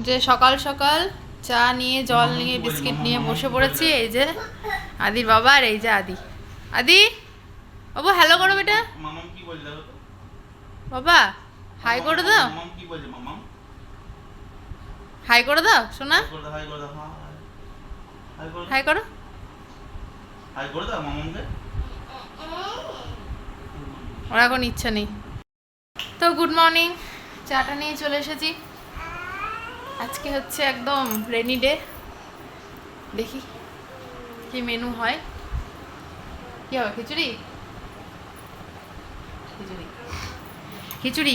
যে সকাল সকাল চা নিয়ে জল নিয়ে বিস্কিট নিয়ে বসে পড়েছি। এই যে আদির বাবা আর এই যে আদি। আদি বাবু হ্যালো করো বেটা। মামাম কি বলে দেখো তো বাবা হাই করে দাও। মামাম কি বলে মামাম হাই করে দাও শোনা। হাই করে দাও হাই করো। হাই করে দাও মামামকে। ওর এখন ইচ্ছা নেই। তো গুড মর্নিং, চাটা নিয়ে চলে এসেছি। আজকে হচ্ছে একদম রেনি ডে। দেখি কি মেনু হয়। কি হবে? খিচুড়ি খিচুড়ি খিচুড়ি।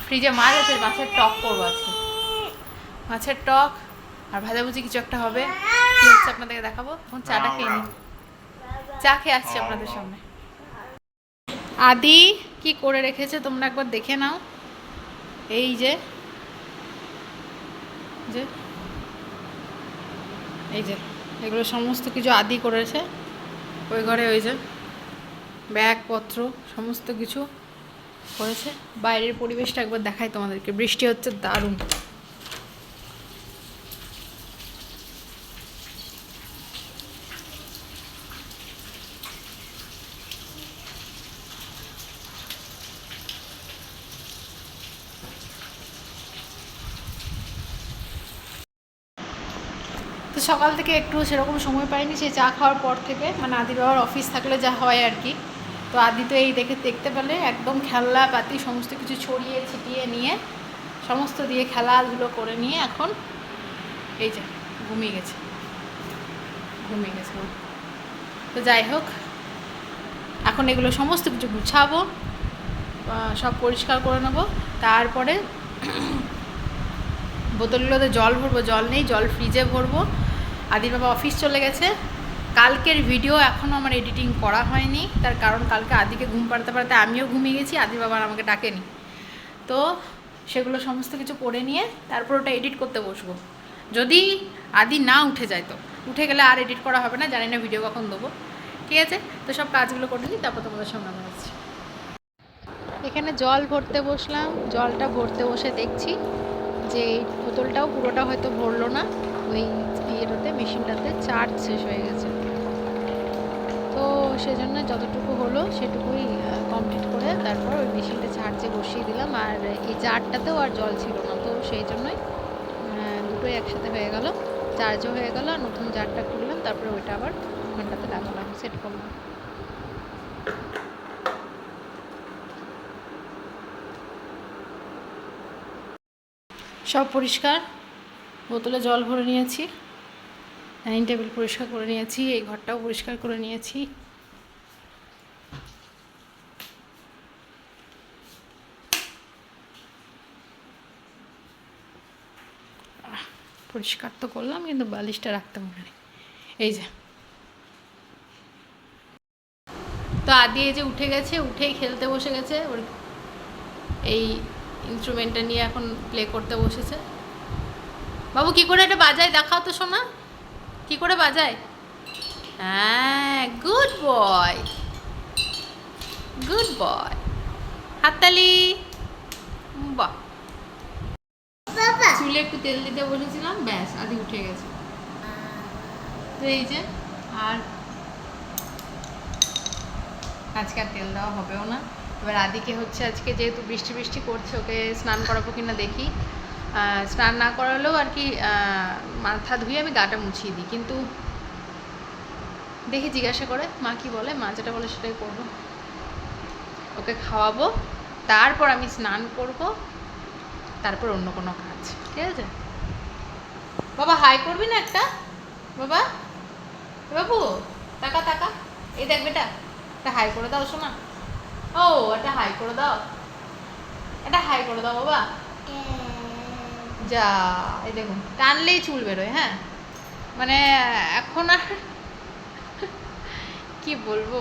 ফ্রিজে মাছ আছে, মাছের টক করবো আজকে। মাছের টক আর ভাজাভুজি কিছু একটা হবে। কি হচ্ছে আপনাদেরকে দেখাবো। এখন চাটা খেয়ে নিই। চা খেয়ে আসছি আপনাদের সামনে। আদি কি করে রেখেছে তোমরা একবার দেখে নাও। এই যে এই যে এগুলো সমস্ত কিছু আদি করেছে। ওই ঘরে ওই যে ব্যাগপত্র সমস্ত কিছু করেছে। বাইরের পরিবেশটা একবার দেখাই তোমাদেরকে। বৃষ্টি হচ্ছে দারুণ। তো সকাল থেকে একটু সেরকম সময় পাইনি, সেই চা খাওয়ার পর থেকে। মানে আদি বাবার অফিস থাকলে যা হয় আর কি। তো আদি তো এই দেখতে পেলে একদম খেলনা পাতি সমস্ত কিছু ছড়িয়ে ছিটিয়ে নিয়ে সমস্ত দিয়ে খেলাধুলো করে নিয়ে এখন এই যে ঘুমিয়ে গেছে। তো যাই হোক, এখন এগুলো সমস্ত কিছু গুছাবো, সব পরিষ্কার করে নেবো। তারপরে বোতলগুলোতে জল ভরবো। জল নেই, জল ফ্রিজে ভরবো। আদির বাবা অফিস চলে গেছে। কালকের ভিডিও এখনও আমার এডিটিং করা হয়নি, তার কারণ কালকে আদিকে ঘুম পাড়াতে পাড়াতে আমিও ঘুমিয়ে গেছি। আদির বাবা আর আমাকে ডাকেনি। তো সেগুলো সমস্ত কিছু করে নিয়ে তারপর ওটা এডিট করতে বসবো। যদি আদি না উঠে যায়, তো উঠে গেলে আর এডিট করা হবে না, জানি না ভিডিও কখন দেবো। ঠিক আছে, তো সব কাজগুলো করে নিই, তারপর তোমাদের সামনে আমরা আসছি। এখানে জল ভরতে বসলাম। জলটা ভরতে বসে দেখছি যে এই বোতলটাও পুরোটা হয়তো ভরলো না। ওই ইয়েটাতে, মেশিনটাতে চার্জ শেষ হয়ে গেছে। তো সেজন্য যতটুকু হলো সেটুকুই কমপ্লিট করে তারপর ওই মেশিনটা চার্জে বসিয়ে দিলাম। আর এই জারটাতেও আর জল ছিল না, তো সেই জন্যই দুটোই একসাথে হয়ে গেল। চার্জও হয়ে গেল, আর নতুন জারটা খুললাম। তারপরে ওইটা আবার ঘন্টাতে লাগালাম, সেট করলাম। সব পরিষ্কার, বোতলে জল ভরে নিয়েছি, ডাইনিং টেবিল পরিষ্কার করে নিয়েছি, এই ঘরটাও পরিষ্কার করে নিয়েছি। পরিষ্কার তো করলাম, কিন্তু বালিশটা রাখতে মনে নেই। এই যে তো আদি এই যে উঠে গেছে, উঠেই খেলতে বসে গেছে। ওর এই ইনস্ট্রুমেন্টটা নিয়ে এখন প্লে করতে বসেছে। বাবু কি করে এটা বাজায় দেখাও তো শোনা, কি করে বাজায়। হ্যাঁ, গুড বয়, গুড বয়, হাততালি। বাহ, চুলে একটু তেল দিতে বলেছিলাম, ব্যাস আদি উঠে গেছে। তো এই যে, আর আজকে আর তেল দেওয়া হবেও না। এবার আদিকে হচ্ছে আজকে যেহেতু বৃষ্টি বৃষ্টি করছে, ওকে স্নান করাবো কিনা দেখি। স্নান না করালেও আর কি মাথা ধুয়ে আমি গাটা মুছিয়ে দিই, কিন্তু দেখি জিজ্ঞাসা করে মা কি বলে। মা যেটা বলে সেটাই করবো। ওকে খাওয়াবো, তারপর আমি স্নান করব, তারপর অন্য কোনো কাজ। ঠিক আছে বাবা, হাই করবি না একটা? বাবা, বাবু টাকা টাকা, এই দেখ বেটা, একটা হাই করে দাও শোনা। ও একটা হাই করে দাও, একটা হাই করে দাও বাবা। যা, এই দেখুন টানলেই চুল বেরোয়। হ্যাঁ, মানে এখন আর কি বলবো,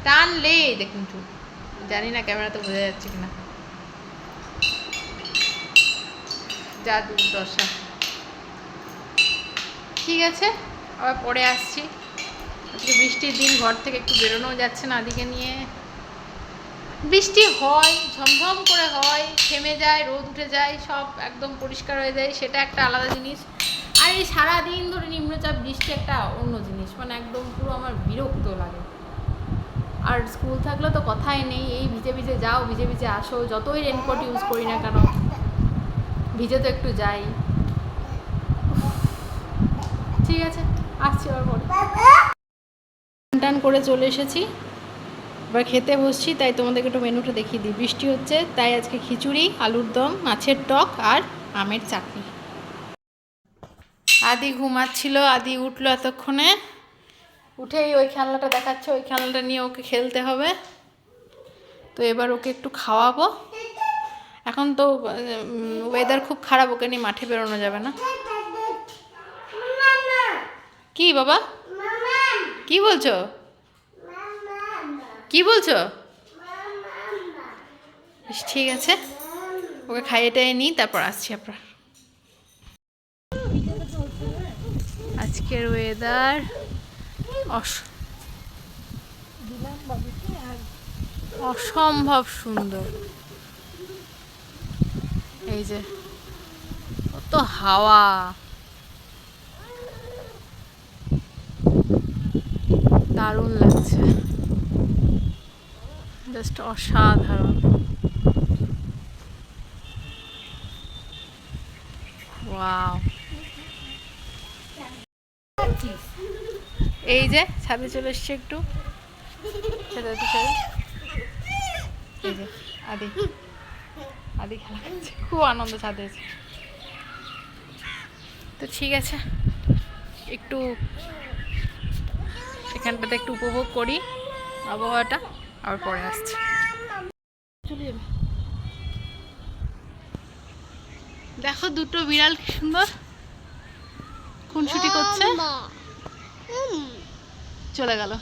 টানলেই দেখুন চুল। জানি না ক্যামেরাতে বোঝা যাচ্ছে কিনা, যা দুর্দশা। ঠিক আছে, আবার পরে আসছি। আজকে বৃষ্টির দিন, ঘর থেকে একটু বেরোনোও যাচ্ছে না আদিকে নিয়ে। বৃষ্টি হয়, ঝমঝম করে হয়, থেমে যায়, রোদ উঠে যায়, সব একদম পরিষ্কার হয়ে যায়, সেটা একটা আলাদা জিনিস। আর এই সারাদিন ধরে নিম্নচাপ বৃষ্টি একটা অন্য জিনিস, মানে একদম পুরো আমার বিরক্ত লাগে। আর স্কুল থাকলে তো কথাই নেই, এই ভিজে ভিজে যাও, ভিজে ভিজে আসো, যতই রেনকোট ইউজ করি না কেন ভিজে তো একটু যাই। ঠিক আছে, আসছি আবার পরে। টান করে চলে এসেছি, এবার খেতে বসছি, তাই তোমাদেরকে একটু মেনুটা দেখিয়ে দিই। বৃষ্টি হচ্ছে তাই আজকে খিচুড়ি, আলুর দম, মাছের টক আর আমের চাটনি। আদি ঘুমাচ্ছিল, আদি উঠলো এতক্ষণে, উঠেই ওই খেলনাটা দেখাচ্ছে, ওই খেলনাটা নিয়ে ওকে খেলতে হবে। তো এবার ওকে একটু খাওয়াবো। এখন তো ওয়েদার খুব খারাপ, ওকে নিয়ে মাঠে বেরোনো যাবে না। কি বাবা, কি বলছো, কি বলছো? ঠিক আছে, ওকে খাইয়ে টাইয়ে নিই, তারপর আসছি আপনার। আজকের ওয়েদার অসম্ভব সুন্দর। এই যে কত হাওয়া, দারুণ লাগছে, জাস্ট অসাধারণ। ওয়াও, এই যে ছাদে চলে এসছে একটু, ছাদে এই যে আদি আদি খেলা করছে, খুব আনন্দ ছাদে এসে। তো ঠিক আছে, একটু এখানটাতে একটু উপভোগ করি আবহাওয়াটা, আবার পরে আসছি। চলে যাবে। দেখো দুটো বিড়াল কি সুন্দর খুনসুটি করছে, চলে গেল।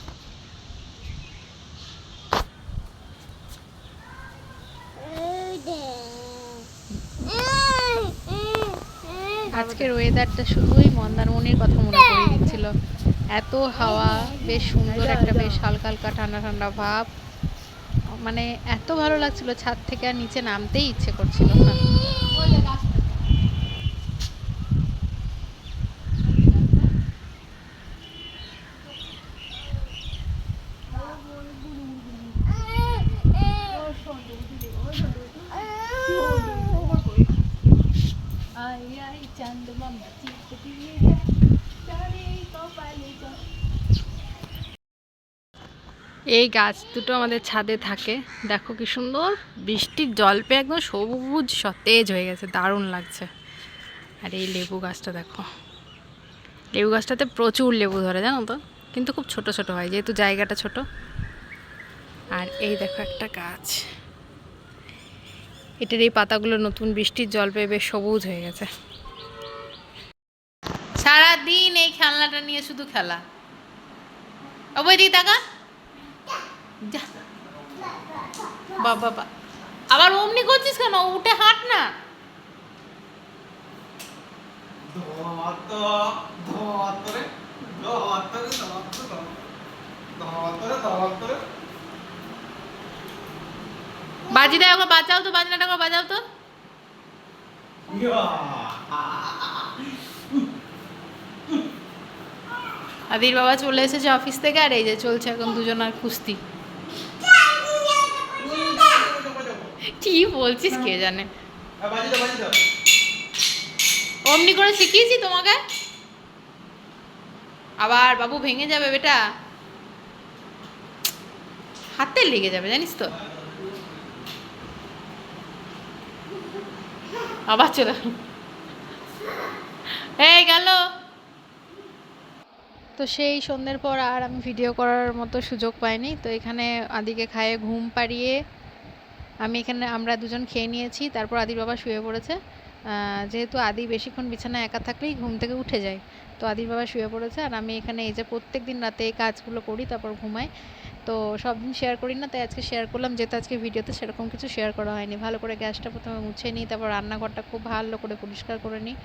আজকের ওয়েদারটা শুধুই মন্দারমণির কথা মনে করিয়ে দিচ্ছিল, এত হাওয়া, বেশ সুন্দর একটা, বেশ হালকা হালকা ঠান্ডা ঠান্ডা ভাব, মানে এত ভালো লাগছিল, ছাদ থেকে আর নিচে নামতেই ইচ্ছে করছিল না। এই গাছ দুটো আমাদের ছাদে থাকে, দেখো কি সুন্দর, বৃষ্টির জল পেয়ে একদম সবুজ সতেজ হয়ে গেছে, দারুণ লাগছে। আর এই লেবু গাছটা দেখো, লেবু গাছটাতে প্রচুর লেবু ধরে জানো তো, কিন্তু খুব ছোট ছোট হয় যেহেতু জায়গাটা ছোট। আর এই দেখো একটা গাছ, এটার এই পাতাগুলো নতুন বৃষ্টির জল পেয়ে বেশ সবুজ হয়ে গেছে। সারাদিন এই খেলনাটা নিয়ে শুধু খেলা। ওই দিকে তাকা, বাবা আবার অমনি করছিস কেন, উঠে হাঁট না। বাজি দেয়, ওকে বাঁচাও তো, বাজনাটা করে বাজাও তো। আদির বাবা চলে এসেছে অফিস থেকে, আর এই যে চলছে এখন দুজনার কুস্তি। কি বলছিস কে জানে, অমনি করে শিখিয়েছি তোমাকে, আবার বাবু ভেঙে যাবে বেটা, হাতে লেগে যাবে জানিস তো। আবার চলে এই গেল। তো সেই সন্ধ্যের পর আর আমি ভিডিও করার মতো সুযোগ পাইনি, তো এখানে আদিকে খাইয়ে ঘুম পাড়িয়ে আমরা দুজন খেয়ে নিয়েছি, তারপর আদির বাবা শুয়ে পড়েছে। যেহেতু আদি বেশিক্ষণ বিছানায় একা থাকলেই ঘুম থেকে উঠে যায়, তো আদির বাবা শুয়ে পড়েছে, আর আমি এখানে এই যে প্রত্যেক দিন রাতে এই কাজগুলো করি, তারপর ঘুমাই। তো সব দিন শেয়ার করি না, তাই আজকে শেয়ার করলাম, যেহেতু আজকে ভিডিওতে সেরকম কিছু শেয়ার করা হয়নি। ভালো করে গ্যাসটা প্রথমে মুছে নিই, তারপর রান্নাঘরটা খুব ভালো করে পরিষ্কার করে নিই,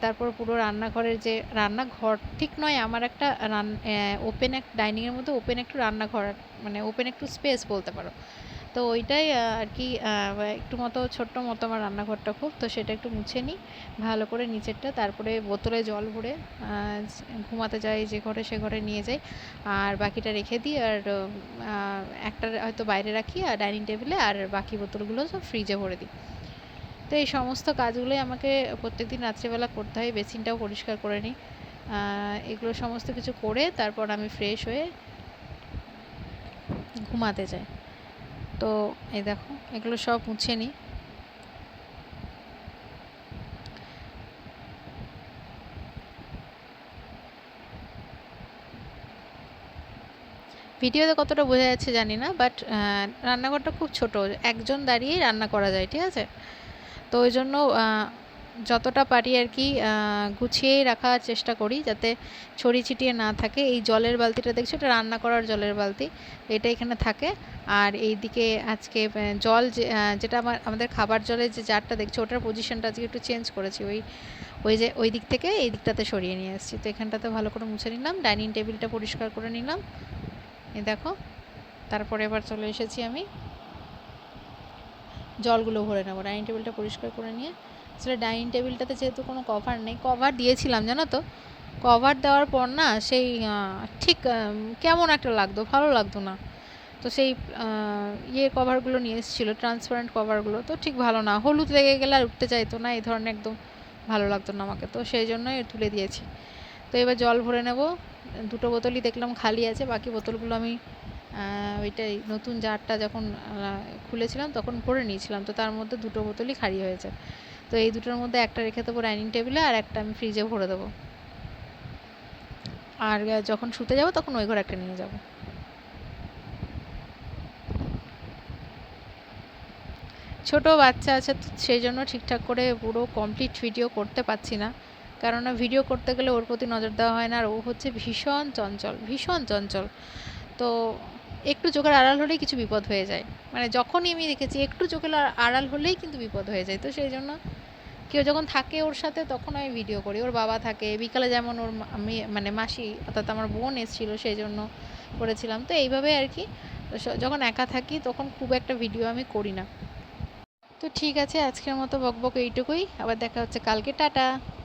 তারপর পুরো রান্নাঘরের যে রান্নাঘর ঠিক নয়, আমার একটা ওপেন এক ডাইনিংয়ের মধ্যে ওপেন একটু রান্নাঘর, মানে ওপেন একটু স্পেস বলতে পারো। তো ওইটাই আর কি একটু মতো ছোট্ট মতো আমার রান্নাঘরটা খুব, তো সেটা একটু মুছে নিই ভালো করে নিচেরটা। তারপরে বোতলে জল ভরে ঘুমাতে যাই যে ঘরে, সে ঘরে নিয়ে যাই, আর বাকিটা রেখে দিই। আর একটা হয়তো বাইরে রাখি আর ডাইনিং টেবিলে, আর বাকি বোতলগুলো সব ফ্রিজে ভরে দিই। তো এই সমস্ত কাজগুলোই আমাকে প্রত্যেকদিন রাত্রিবেলা করতে হয়। বেসিনটাও পরিষ্কার করে নিই। এগুলো সমস্ত কিছু করে তারপর আমি ফ্রেশ হয়ে ঘুমাতে যাই। তো এই দেখো এগুলো সব মুছে নিই। ভিডিওতে কতটা বোঝা যাচ্ছে জানি না, বাট রান্নাঘরটা খুব ছোট, একজন দাঁড়িয়েই রান্না করা যায়, ঠিক আছে। তো ওই জন্য যতটা পারি আর কি গুছিয়েই রাখার চেষ্টা করি, যাতে ছড়িয়ে ছিটিয়ে না থাকে। এই জলের বালতিটা দেখছো, এটা রান্না করার জলের বালতি, এটা এখানে থাকে। আর এইদিকে আজকে জল যেটা আমাদের খাবার জলের যে জারটা দেখছো, ওটার পজিশনটা আজকে একটু চেঞ্জ করেছি, ওই যে ওই দিক থেকে এই দিকটাতে সরিয়ে নিয়ে এসেছি। তো এখানটাতে ভালো করে মুছে নিলাম, ডাইনিং টেবিলটা পরিষ্কার করে নিলাম, এই দেখো। তারপরে এবার চলে এসেছি আমি জলগুলো ভরে নেবো। ডাইনিং টেবিলটা পরিষ্কার করে নিয়ে আসলে ডাইনিং টেবিলটাতে যেহেতু কোনো কভার নেই, কভার দিয়েছিলাম জানো তো, কভার দেওয়ার পর না সেই ঠিক কেমন একটা লাগতো, ভালো লাগতো না। তো সেই কভারগুলো নিয়ে এসেছিলো, ট্রান্সপারেন্ট কভারগুলো, তো ঠিক ভালো না, হলুদ লেগে গেলে আর উঠতে চাইতো না, এই ধরনের একদম ভালো লাগতো না আমাকে, তো সেই জন্যই তুলে দিয়েছি। তো এবার জল ভরে নেব। দুটো বোতলই দেখলাম খালি আছে, বাকি বোতলগুলো আমি ওইটাই নতুন জারটা যখন খুলেছিলাম তখন ভরে নিয়েছিলাম, তো তার মধ্যে দুটো বোতলই খালি হয়েছে। তো এই দুটোর মধ্যে একটা রেখে দেবো ডাইনিং টেবিলে, আর একটা আমি ফ্রিজে ভরে দেবো, আর যখন শুতে যাব তখন ওই ঘরে একটা নিয়ে যাব। ছোট বাচ্চা আছে, তো সেই জন্য ঠিকঠাক করে পুরো কমপ্লিট ভিডিও করতে পারছি না, কেননা ভিডিও করতে গেলে ওর প্রতি নজর দেওয়া হয় না, আর ও হচ্ছে ভীষণ চঞ্চল, ভীষণ চঞ্চল। তো একটু চোখের আড়াল হলেই কিছু বিপদ হয়ে যায়, মানে যখনই আমি দেখেছি একটু চোখের আড়াল হলেই কিন্তু বিপদ হয়ে যায়। তো সেই জন্য কেউ যখন থাকে ওর সাথে তখন আমি ভিডিও করি, ওর বাবা থাকে, বিকালে যেমন ওর আমি মানে মাসি অর্থাৎ আমার বোন এসেছিলো সেই জন্য করেছিলাম। তো এইভাবে আর কি, যখন একা থাকি তখন খুব একটা ভিডিও আমি করি না। তো ঠিক আছে, আজকের মতো বকবক এইটুকুই, আবার দেখা হচ্ছে কালকে, টাটা।